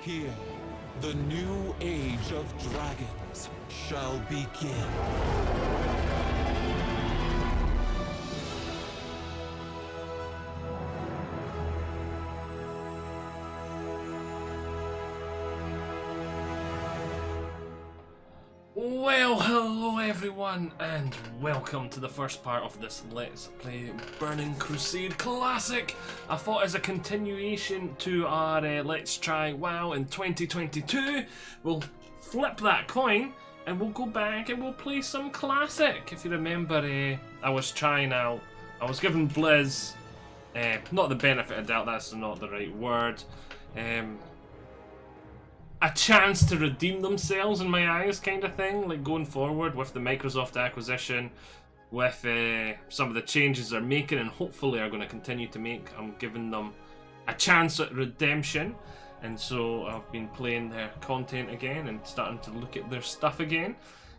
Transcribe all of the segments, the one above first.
Here, the new age of dragons shall begin. Well, hello everyone, and welcome to the first part of this Let's Play Burning Crusade Classic. I thought as a continuation to our Let's Try WoW in 2022, we'll flip that coin and we'll go back and we'll play some Classic. If you remember, I was trying out, I was giving Blizz, not the benefit of doubt, that's not the right word, a chance to redeem themselves in my eyes, kind of thing, like going forward with the Microsoft acquisition, with some of the changes they're making and hopefully are going to continue to make. I'm giving them a chance at redemption, and so I've been playing their content again and starting to look at their stuff again.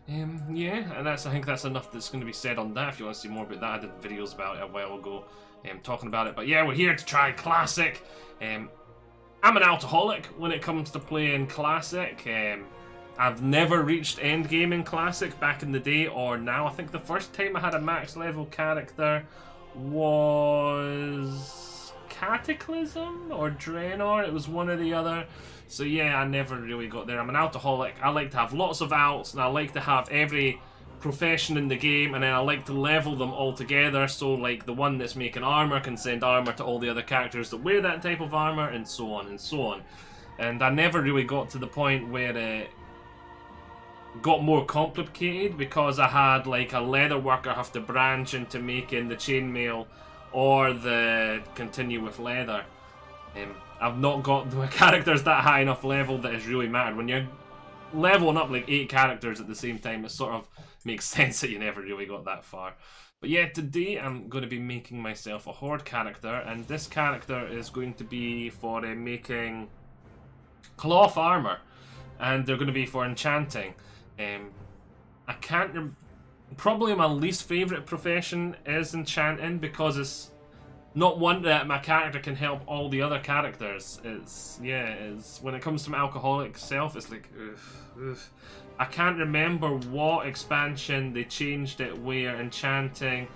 Yeah, and I think that's enough that's going to be said on that. If you want to see more about that, I did videos about it a while ago, talking about it. But yeah, we're here to try Classic. I'm an alcoholic when it comes to playing Classic. I've never reached endgame in Classic back in the day or now. I think the first time I had a max level character was Cataclysm or Draenor. It was one or the other. So yeah, I never really got there. I'm an alcoholic. I like to have lots of alts and I like to have every profession in the game, and then I like to level them all together, so like the one that's making armor can send armor to all the other characters that wear that type of armor, and so on and so on. And I never really got to the point where it got more complicated, because I had like a leather worker have to branch into making the chainmail or the continue with leather. I've not got the characters that high enough level that it's really mattered. When you're leveling up like 8 characters at the same time, it sort of makes sense that you never really got that far. But yeah, today I'm going to be making myself a horde character, and this character is going to be for making cloth armor, and they're going to be for enchanting. I can't probably my least favourite profession is enchanting, because it's not one that my character can help all the other characters. It's when it comes to my alcoholic self, it's like I can't remember what expansion they changed it where enchanting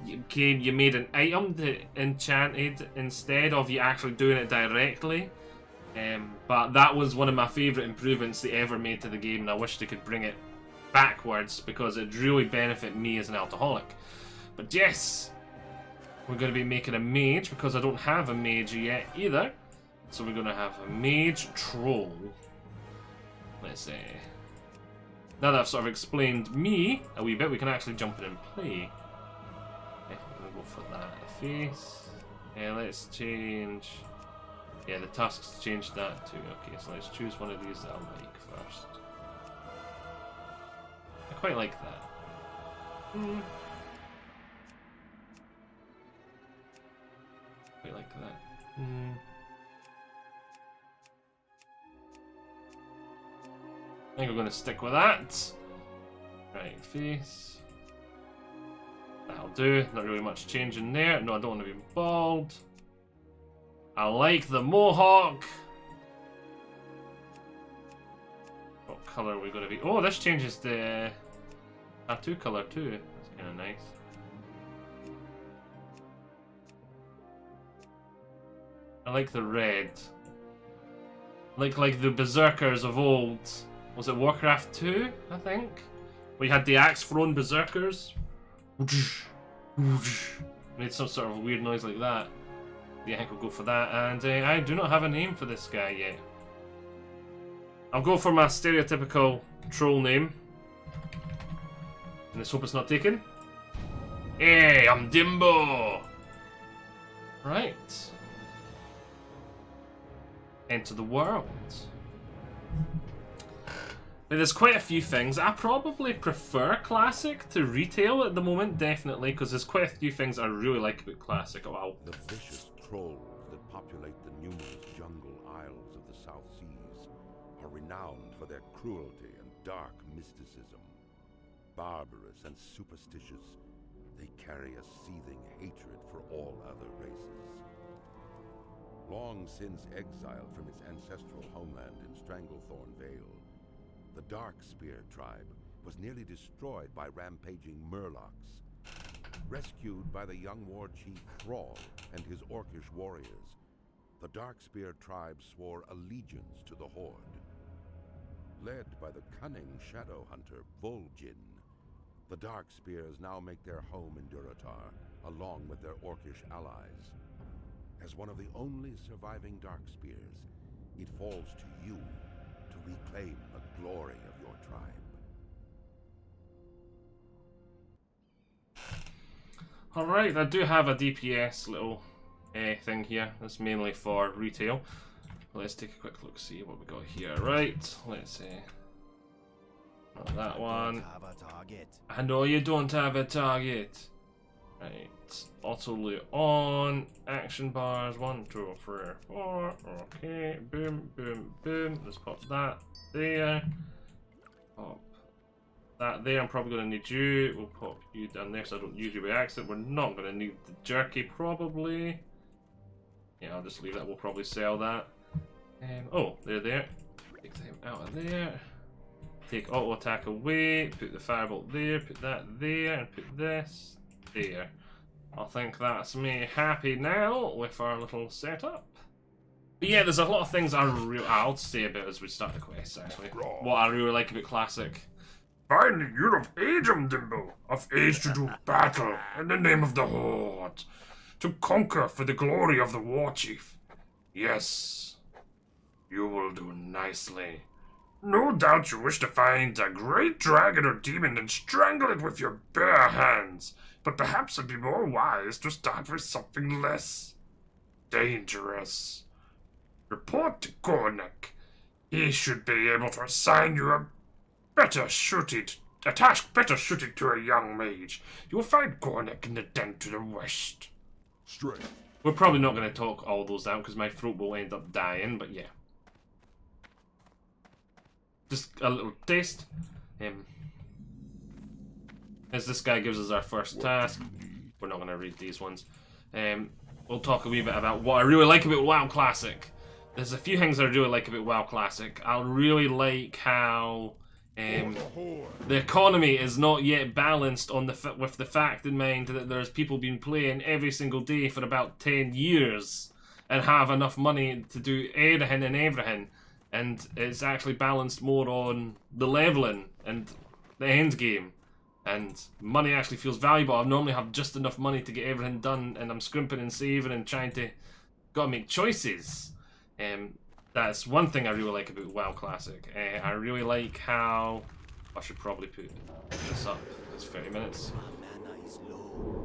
you made an item that enchanted instead of you actually doing it directly. But that was one of my favourite improvements they ever made to the game, and I wish they could bring it backwards, because it really benefited me as an alcoholic. But yes, we're going to be making a mage, because I don't have a mage yet either. So we're going to have a mage troll. Let's see. Now that I've sort of explained me a wee bit, we can actually jump in and play. Okay, I'm going to go for that face. Yeah, let's change. Yeah, the tasks changed that too. Okay, so let's choose one of these that I like first. I quite like that. Quite like that. I think we're going to stick with that. Right, face. That'll do. Not really much change in there. No, I don't want to be bald. I like the mohawk. What colour are we going to be? Oh, this changes the tattoo colour too. That's kind of nice. I like the red. Like the berserkers of old. Was it Warcraft 2, I think? We had the axe thrown berserkers. Made some sort of weird noise like that. Yeah, I think we'll go for that. And I do not have a name for this guy yet. I'll go for my stereotypical troll name. And let's hope it's not taken. Hey, I'm Dimbo! Right. Enter the world. Now, there's quite a few things. I probably prefer Classic to retail at the moment, definitely, because there's quite a few things I really like about Classic. Oh, wow. The vicious trolls that populate the numerous jungle isles of the South Seas are renowned for their cruelty and dark mysticism. Barbarous and superstitious, they carry a seething hatred for all other races. Long since exiled from its ancestral homeland in Stranglethorn Vale, the Dark Spear tribe was nearly destroyed by rampaging murlocs. Rescued by the young war chief Thrall and his orcish warriors, the Darkspear tribe swore allegiance to the Horde. Led by the cunning shadow hunter Vol'jin, the Darkspears now make their home in Durotar, along with their orcish allies. As one of the only surviving Darkspears, it falls to you to reclaim the glory of your tribe. Alright, I do have a DPS little thing here. That's mainly for retail. Let's take a quick look, see what we got here. Right, let's see. Not that one. I know you don't have a target. Right, auto loot on. Action bars, 1, 2, 3, 4. Okay, boom, boom, boom. Let's pop that there. Pop that there. I'm probably going to need you. We'll pop you down there so I don't use you by accident. We're not going to need the jerky probably. Yeah, I'll just leave that. We'll probably sell that. Oh, they're there. Take them out of there. Take auto attack away. Put the firebolt there. Put that there. And put this there. I think that's me happy now with our little setup. But yeah, there's a lot of things I'll say about as we start the quest, actually. What I really like about Classic. Finally, you're of age, Dimbo. Of age to do battle in the name of the Horde. To conquer for the glory of the War Chief. Yes, you will do nicely. No doubt you wish to find a great dragon or demon and strangle it with your bare hands. But perhaps it'd be more wise to start with something less dangerous. Report to Gornik. He should be able to assign you a task better suited to a young mage. You will find Gornik in the den to the west. Straight. We're probably not going to talk all those out because my throat will end up dying, but yeah. Just a little taste. As this guy gives us our first task. We're not going to read these ones. We'll talk a wee bit about what I really like about WoW Classic. There's a few things I really like about WoW Classic. I really like how the economy is not yet balanced on with the fact in mind that there's people been playing every single day for about 10 years and have enough money to do anything and everything. And it's actually balanced more on the leveling and the end game. And money actually feels valuable. I normally have just enough money to get everything done, and I'm scrimping and saving and trying to gotta make choices. That's one thing I really like about WoW Classic. I really like how I should probably put this up. It's 30 minutes.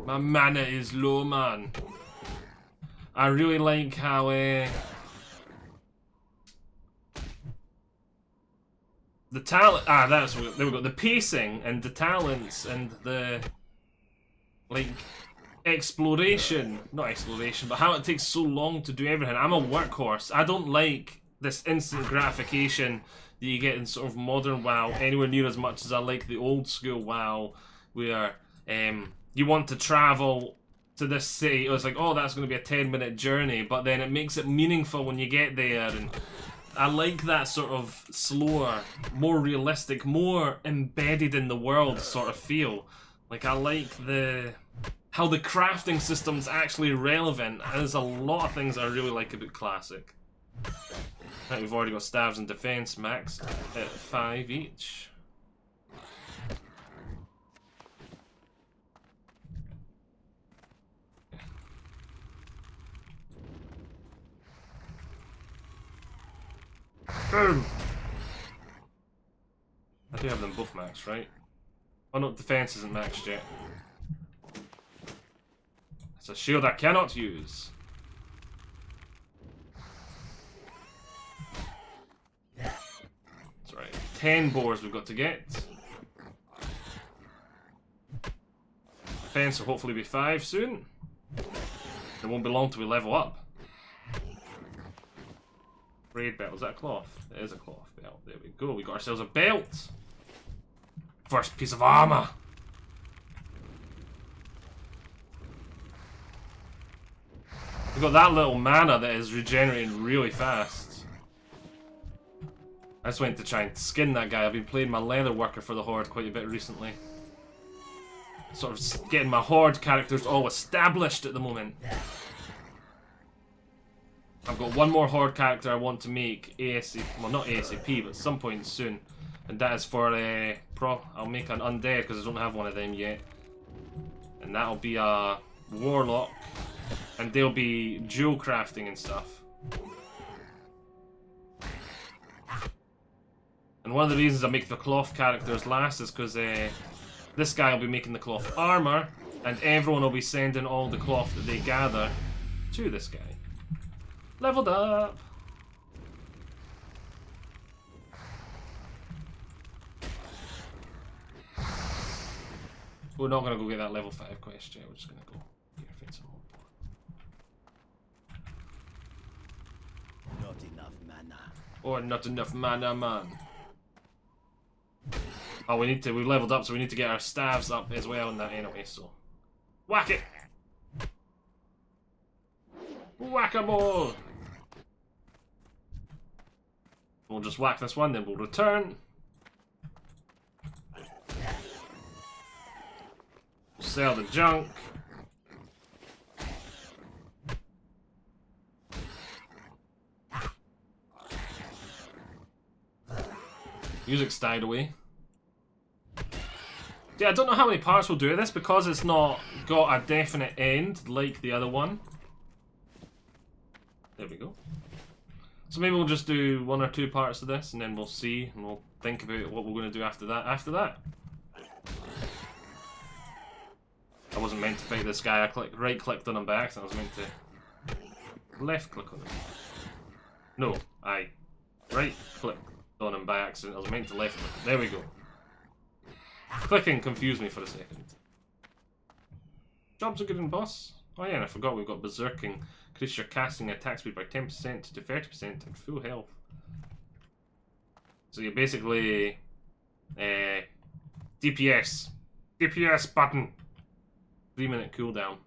My mana is low, man. I really like how the talent, there we go. The pacing and the talents and the exploration, not exploration, but how it takes so long to do everything. I'm a workhorse. I don't like this instant gratification that you get in sort of modern WoW anywhere near as much as I like the old school WoW, where you want to travel to this city. It's like, oh, that's going to be a 10-minute journey, but then it makes it meaningful when you get there. And I like that sort of slower, more realistic, more embedded in the world sort of feel. Like, I like how the crafting system's actually relevant. And there's a lot of things I really like about Classic. Right, we've already got stabs and defense maxed at 5 each. Boom! I do have them both maxed, right? Oh no, defense isn't maxed yet. It's a shield I cannot use. That's right. 10 boars we've got to get. Defense will hopefully be 5 soon. It won't be long till we level up. Braid belt, is that a cloth? It is a cloth belt. There we go. We got ourselves a belt. First piece of armor. We've got that little mana that is regenerating really fast. I just went to try and skin that guy. I've been playing my leather worker for the Horde quite a bit recently. Sort of getting my Horde characters all established at the moment. I've got one more Horde character I want to make ASAP, well not ASAP, but at some point soon. And that is for I'll make an undead because I don't have one of them yet. And that'll be a warlock. And they'll be jewel crafting and stuff. And one of the reasons I make the cloth characters last is because this guy will be making the cloth armor, and everyone will be sending all the cloth that they gather to this guy. Leveled up! We're not going to go get that level 5 quest yet, we're just going to go get our face on board. Not enough mana. Or not enough mana, man. Oh, we've leveled up, so we need to get our staves up as well in that anyway, so. Whack it! Whack-a-mole! We'll just whack this one, then we'll return. Sell the junk. Music's died away. Yeah, I don't know how many parts we'll do of this because it's not got a definite end like the other one. There we go. So maybe we'll just do 1 or 2 parts of this and then we'll see and we'll think about what we're going to do after that. I wasn't meant to fight this guy. I right-clicked on him by accident. I was meant to left-click on him. No, I right-clicked on him by accident. I was meant to left-click. There we go. Clicking confused me for a second. Jobs are good in boss. Oh yeah, and I forgot we've got berserking. Increase your casting attack speed by 10% to 30% and full health. So you're basically DPS. DPS button. 3-minute cooldown.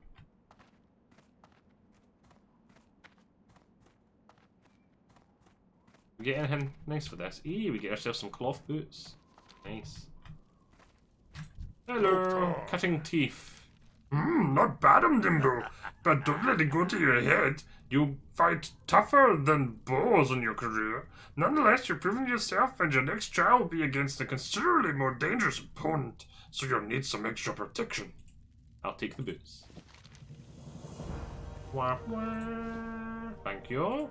We get anything nice for this? Eee, we get ourselves some cloth boots. Nice. Hello, cutting teeth. Not bad, Dimbo, but don't let it go to your head. You fight tougher than bows in your career. Nonetheless, you're proving yourself, and your next trial will be against a considerably more dangerous opponent, so you'll need some extra protection. I'll take the boots. Wah, wah. Thank you.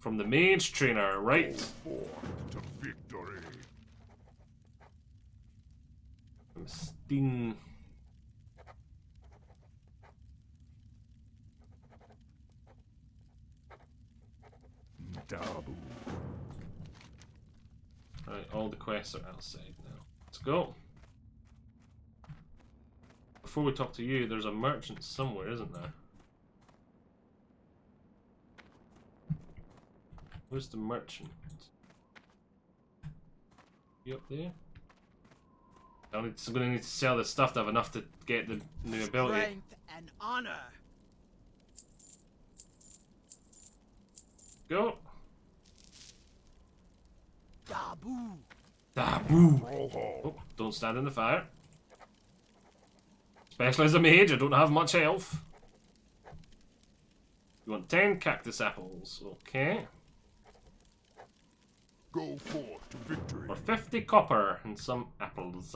From the mage trainer, right? Forward to victory. Sting. Dabu. Right, all the quests are outside now. Let's go. Before we talk to you, there's a merchant somewhere, isn't there? Where's the merchant? You up there? I'm gonna need to sell this stuff to have enough to get the new ability. Strength and honor. Go! Dabu. Dabu! Oh, don't stand in the fire. Especially as a mage, I don't have much health. You want 10 cactus apples, okay. Go forth to victory. For 50 copper and some apples.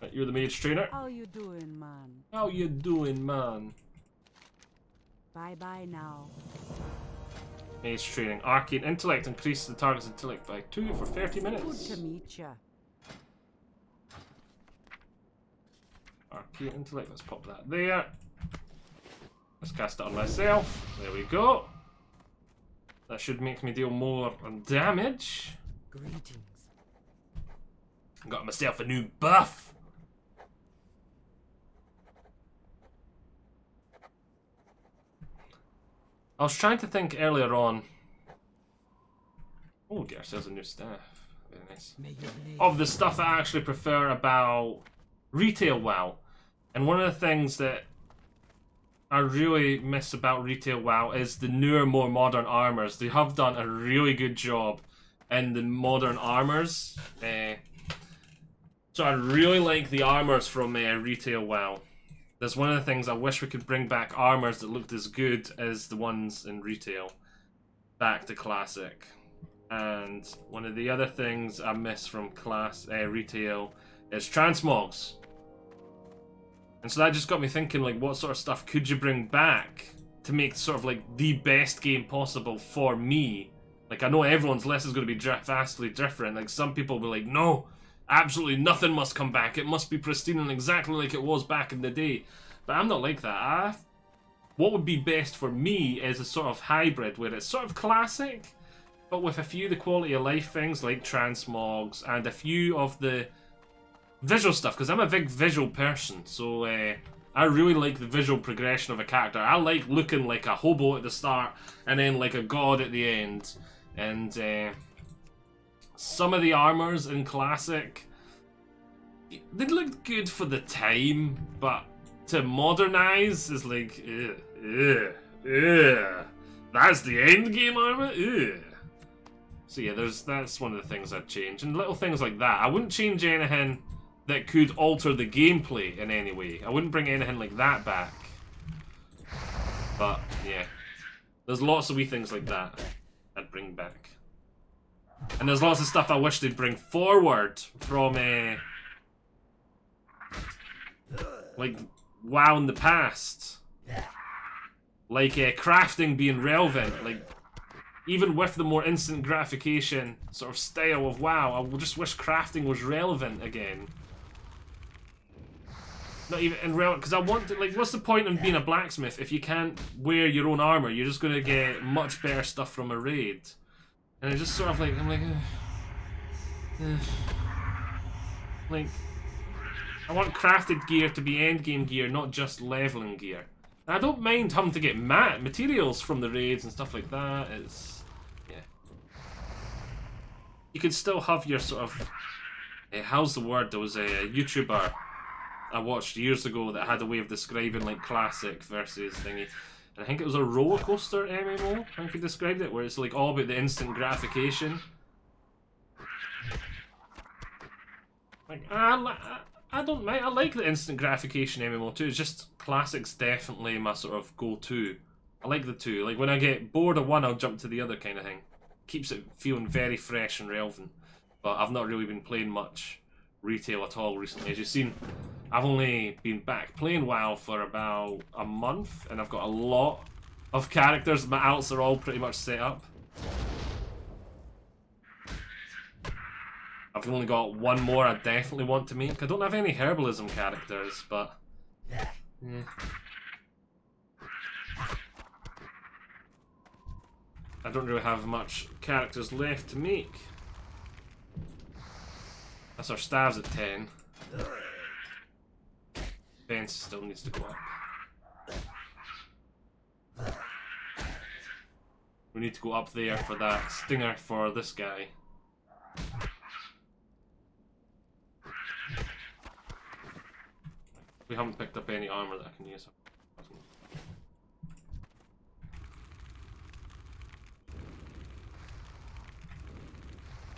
Right, you're the mage trainer. How you doing, man? How you doing, man? Bye-bye now. Mage training. Arcane intellect. Increase the target's intellect by 2 for 30 Good minutes. to meet ya. Arcane intellect. Let's pop that there. Let's cast it on myself. There we go. That should make me deal more damage. Greetings. Got myself a new buff. I was trying to think earlier on. Oh, we'll get ourselves a new staff. Very Nice. May your name Of the stuff I actually prefer about retail WoW. And one of the things that I really miss about retail WoW is the newer, more modern armors. They have done a really good job in the modern armors. So I really like the armors from retail WoW. That's one of the things I wish we could bring back, armors that looked as good as the ones in retail. Back to classic. And one of the other things I miss from retail is transmogs. And so that just got me thinking, like, what sort of stuff could you bring back to make sort of like the best game possible for me? Like, I know everyone's list is going to be vastly different. Like, some people will be like, no, absolutely nothing must come back. It must be pristine and exactly like it was back in the day. But I'm not like that. What would be best for me is a sort of hybrid where it's sort of classic, but with a few of the quality of life things like transmogs and a few of the visual stuff, because I'm a big visual person, so I really like the visual progression of a character. I like looking like a hobo at the start and then like a god at the end. And some of the armors in classic, they looked good for the time, but to modernize is like, that's the end game armor? So yeah, that's one of the things I'd change. And little things like that. I wouldn't change anything that could alter the gameplay in any way. I wouldn't bring anything like that back. But yeah, there's lots of wee things like that I'd bring back. And there's lots of stuff I wish they'd bring forward from like WoW in the past. Like crafting being relevant. Like, even with the more instant gratification sort of style of WoW, I just wish crafting was relevant again. Not even in relevant, because I want to, like, what's the point in being a blacksmith if you can't wear your own armor? You're just gonna get much better stuff from a raid. And it's just sort of like, I'm like, like, I want crafted gear to be endgame gear, not just leveling gear. And I don't mind having to get materials from the raids and stuff like that. It's, yeah. You could still have your sort of, how's the word? There was a YouTuber I watched years ago that had a way of describing like classic versus thingy. And I think it was a roller coaster MMO, I think he described it, where it's like all about the instant gratification. Like, I don't mind. I like the instant gratification MMO too. It's just classic's definitely my sort of go-to. I like the two. Like, when I get bored of one, I'll jump to the other kind of thing. Keeps it feeling very fresh and relevant. But I've not really been playing much retail at all recently. As you've seen, I've only been back playing WoW for about a month, and I've got a lot of characters. My alts are all pretty much set up. I've only got one more I definitely want to make. I don't have any herbalism characters, but yeah. I don't really have much characters left to make. That's our staves at 10. Fence still needs to go up. We need to go up there for that stinger for this guy. We haven't picked up any armor that I can use.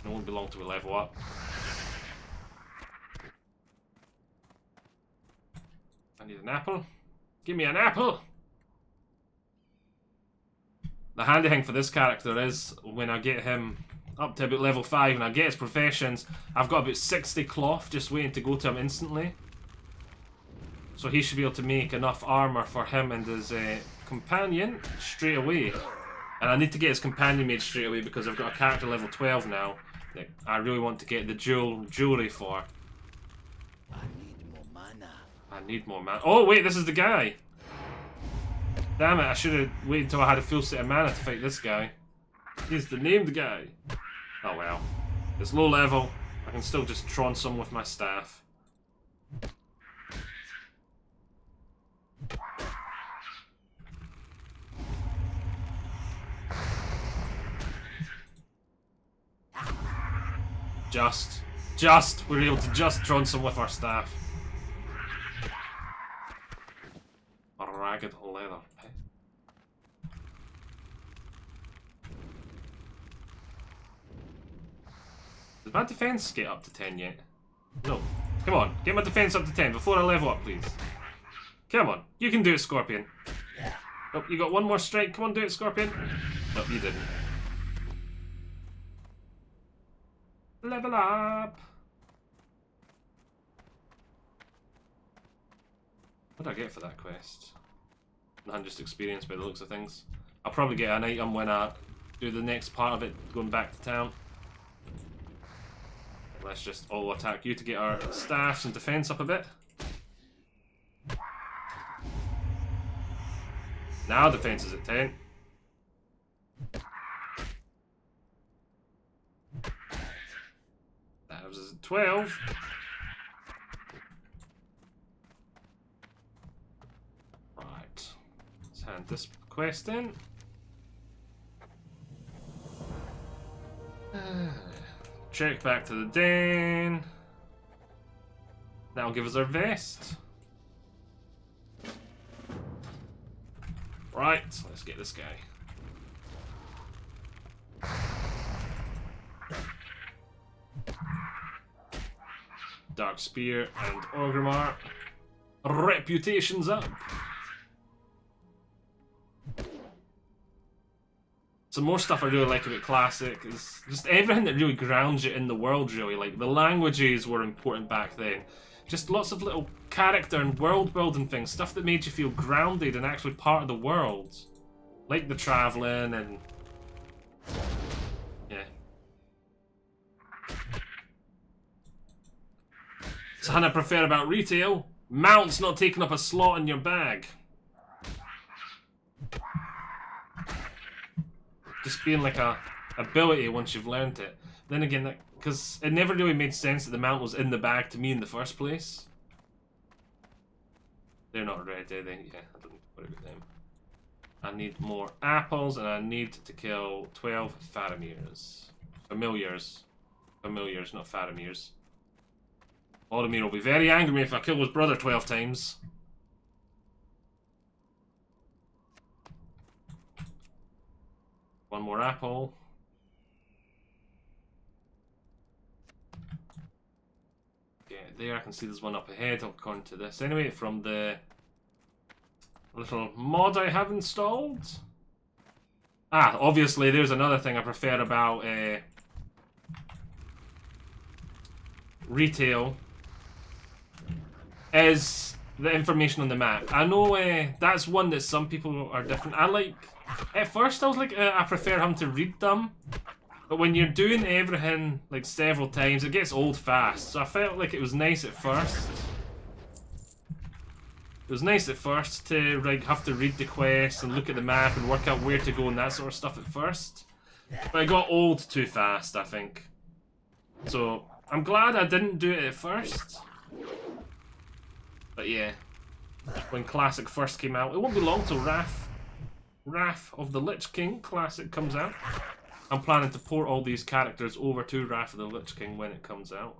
It won't be long till we level up. I need an apple. Give me an apple! The handy thing for this character is, when I get him up to about level 5 and I get his professions, I've got about 60 cloth just waiting to go to him instantly. So he should be able to make enough armor for him and his companion straight away. And I need to get his companion made straight away because I've got a character level 12 now that I really want to get the jewelry for. I need more mana. I need more mana. Oh wait, this is the guy! Damn it, I should have waited until I had a full set of mana to fight this guy. He's the named guy. Oh well. It's low level. I can still just tron some with my staff. We're able to just trounce him with our staff. A ragged leather pit. Did my defense get up to 10 yet? No. Come on, get my defense up to 10 before I level up, please. Come on, you can do it, Scorpion. Oh, you got one more strike. Come on, do it, Scorpion. No, you didn't. Level up. What did I get for that quest? Not just experience by the looks of things. I'll probably get an item when I do the next part of it, going back to town. Let's just all attack you to get our staffs and defense up a bit. Now defense is at 10. That was at 12. Right. Let's hand this quest in. Check back to the den. That'll give us our vest. Right, let's get this guy. Dark Spear and Orgrimmar. Reputation's up. Some more stuff I really like about Classic is just everything that really grounds you in the world, really. Like, the languages were important back then. Just lots of little character and world building things, stuff that made you feel grounded and actually part of the world. Like the travelling and... yeah. Something I prefer about retail, mounts not taking up a slot in your bag. Just being like a ability once you've learned it. Then again, because it never really made sense that the mount was in the bag to me in the first place. They're not red, are they? Yeah, I don't worry about them. I need more apples, and I need to kill 12 Faramir's. Familiars. Familiars, not Faramir's. Vladimir will be very angry at me if I kill his brother 12 times. One more apple. Yeah, there I can see there's one up ahead according to this. Anyway, from the little mod I have installed. Ah, obviously there's another thing I prefer about retail. Is the information on the map. I know that's one that some people are different. I like... At first I was like, I prefer him to read them. But when you're doing everything like several times, it gets old fast. So I felt like it was nice at first. It was nice at first to like have to read the quests and look at the map and work out where to go and that sort of stuff at first. But it got old too fast, I think. So I'm glad I didn't do it at first. But yeah, when Classic first came out, it won't be long till Wrath of the Lich King Classic comes out. I'm planning to port all these characters over to Wrath of the Lich King when it comes out.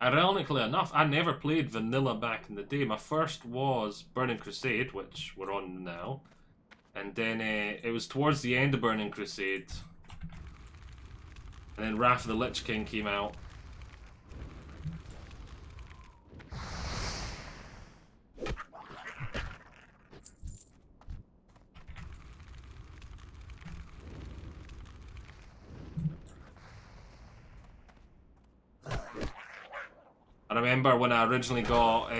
Ironically enough, I never played Vanilla back in the day. My first was Burning Crusade, which we're on now. And then it was towards the end of Burning Crusade. And then Wrath of the Lich King came out. I remember when I originally got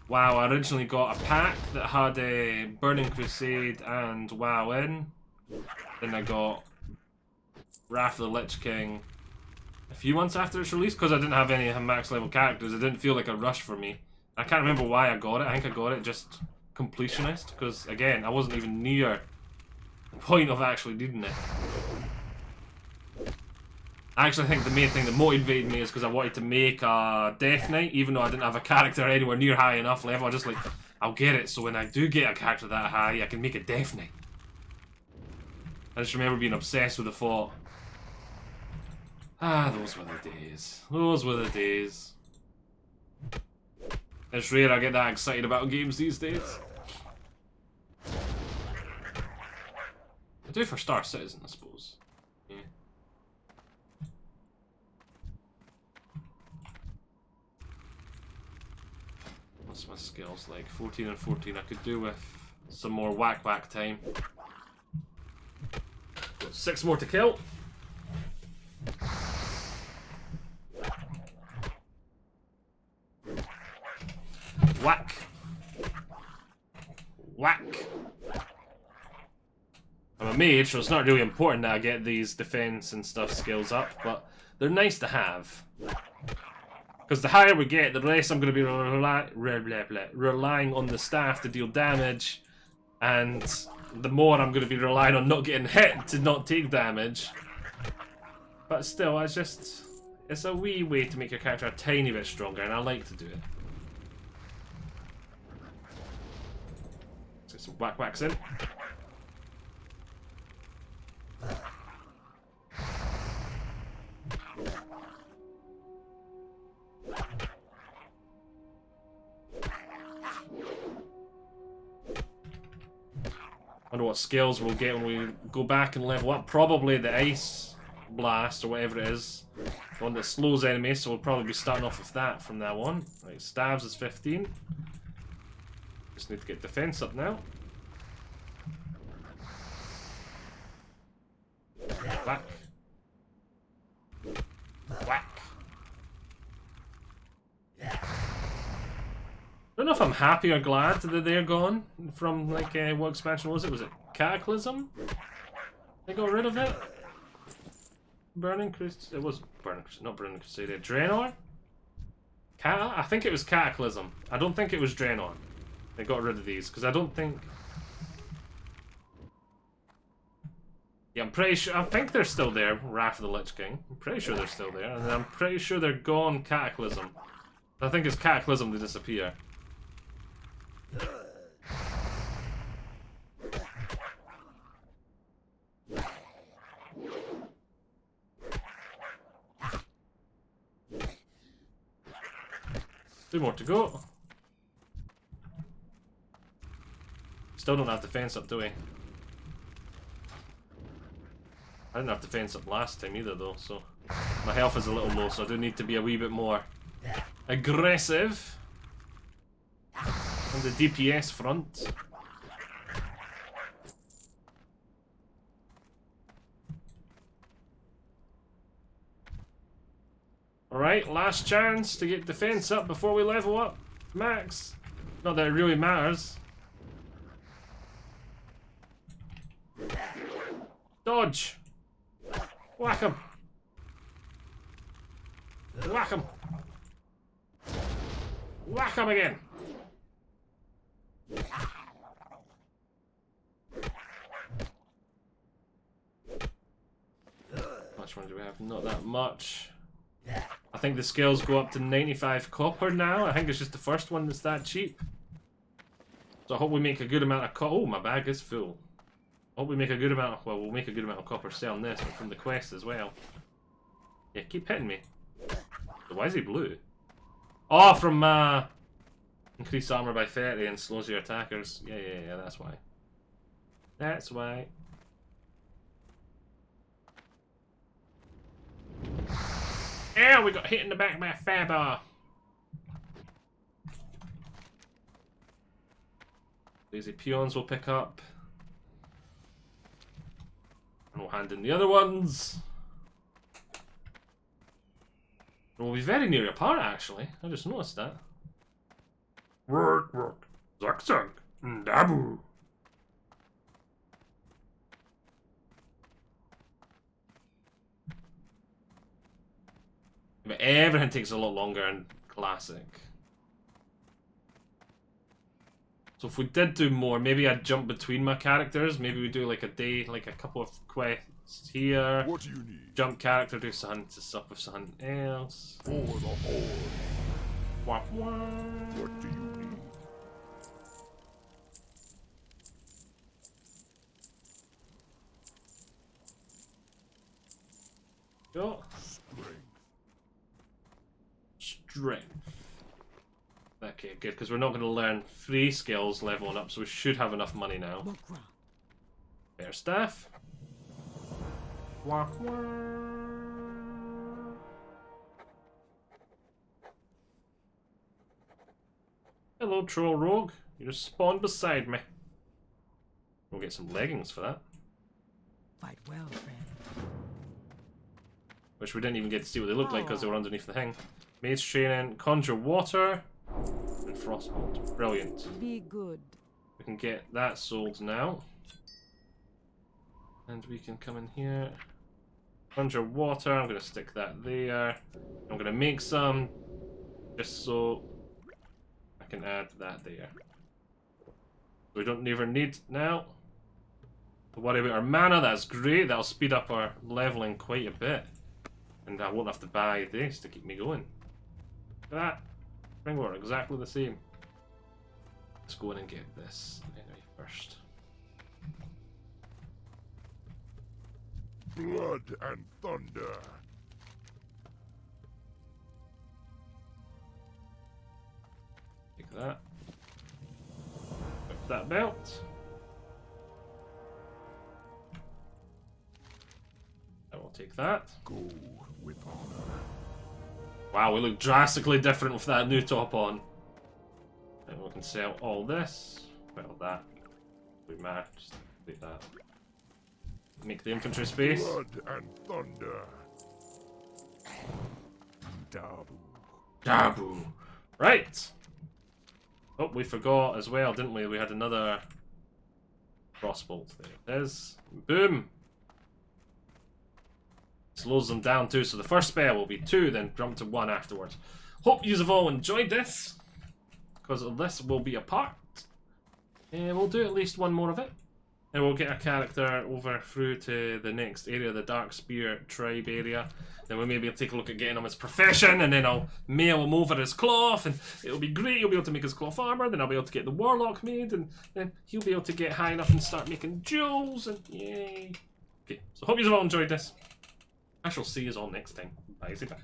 WoW, I originally got a pack that had Burning Crusade and WoW in. Then I got Wrath of the Lich King a few months after its release, because I didn't have any max level characters. It didn't feel like a rush for me. I can't remember why I got it. I think I got it just completionist, because again, I wasn't even near the point of actually needing it. I actually think the main thing that motivated me is because I wanted to make a Death Knight, even though I didn't have a character anywhere near high enough level. I just like, I'll get it, so when I do get a character that high, I can make a Death Knight. I just remember being obsessed with the fort. Ah, those were the days. Those were the days. It's rare I get that excited about games these days. I do for Star Citizen, I suppose. Yeah. What's my skills like? 14 and 14. I could do with some more whack time. Got 6 more to kill. Whack. Whack. I'm a mage, so it's not really important that I get these defense and stuff skills up, but they're nice to have. Because the higher we get, the less I'm going to be relying on the staff to deal damage, and the more I'm going to be relying on not getting hit to not take damage. But still, it's a wee way to make your character a tiny bit stronger, and I like to do it. Let's get some whacks in. I wonder what skills we'll get when we go back and level up. Probably the ice blast or whatever it is. The one that slows enemies, so we'll probably be starting off with that from now on. Right, stabs is 15. Just need to get defense up now. Whack. Whack. I don't know if I'm happy or glad that they're gone from, like, what expansion was it? Was it Cataclysm? They got rid of it? Burning Crusade? It was Burning Crusade, not Burning Crusade. Draenor? I think it was Cataclysm. I don't think it was Draenor. They got rid of these, because I don't think... Yeah, I'm pretty sure... I think they're still there, Wrath of the Lich King. I'm pretty sure they're still there, and I'm pretty sure they're gone Cataclysm. I think it's Cataclysm to disappear. 2 more to go. Still don't have defense up, do we? I didn't have defense up last time either, though, so... My health is a little low, so I do need to be a wee bit more aggressive on the DPS front. Alright, last chance to get defense up before we level up max. Not that it really matters. Dodge! Whack him! Whack him! Whack him again! How much money do we have? Not that much. I think the scales go up to 95 copper now. I think it's just the first one that's that cheap. So I hope we make a good amount of copper. Oh, my bag is full. I hope we make a good amount of... Well, we'll make a good amount of copper selling this and from the quest as well. Yeah, keep hitting me. So why is he blue? Oh, from increase armor by 30 and slows your attackers. Yeah, that's why. That's why. Yeah, we got hit in the back by a fair. Lazy peons will pick up. And we'll hand in the other ones. And we'll be very near apart, actually. I just noticed that. Work. Zuck. Dabu. But everything takes a lot longer in Classic. So if we did do more, maybe I'd jump between my characters. Maybe we do like a day, like a couple of quests here. What do you need? Jump character, do something to sup with something else. For the Horde. Wah, wah. What do you need? Okay, good, because we're not going to learn 3 skills leveling up, so we should have enough money now. Warcraft. Bear staff. Wah, wah. Hello, troll rogue. You just spawned beside me. We'll get some leggings for that. Fight well, friend. Which we didn't even get to see what they looked like because they were underneath the thing. Maze training, conjure water, and frostbolt. Brilliant. Be good. We can get that sold now. And we can come in here. Conjure water, I'm going to stick that there. I'm going to make some, just so I can add that there. We don't ever need now to worry about our mana. That's great, that'll speed up our leveling quite a bit. And I won't have to buy this to keep me going. Look at that. Springboard, exactly the same. Let's go in and get this anyway first. Blood and thunder. Take that. Put that belt. I will take that. Go with honor. Wow, we look drastically different with that new top on. And we can sell all this. Well, that. We matched. Take that. Make the infantry space. Blood and thunder. Dabu. Dabu. Right. Oh, we forgot as well, didn't we? We had another crossbolt. There it is. Boom. Slows them down too, so the first spell will be 2, then jump to 1 afterwards. Hope you have all enjoyed this, because this will be a part. And we'll do at least one more of it. And we'll get a character over through to the next area, the Dark Spear tribe area. Then we'll maybe take a look at getting him his profession, and then I'll mail him over his cloth, and it'll be great. He'll be able to make his cloth armor, then I'll be able to get the Warlock made, and then he'll be able to get high enough and start making jewels, and yay. Okay, so hope you all enjoyed this. I shall see you all next time. Bye, bye.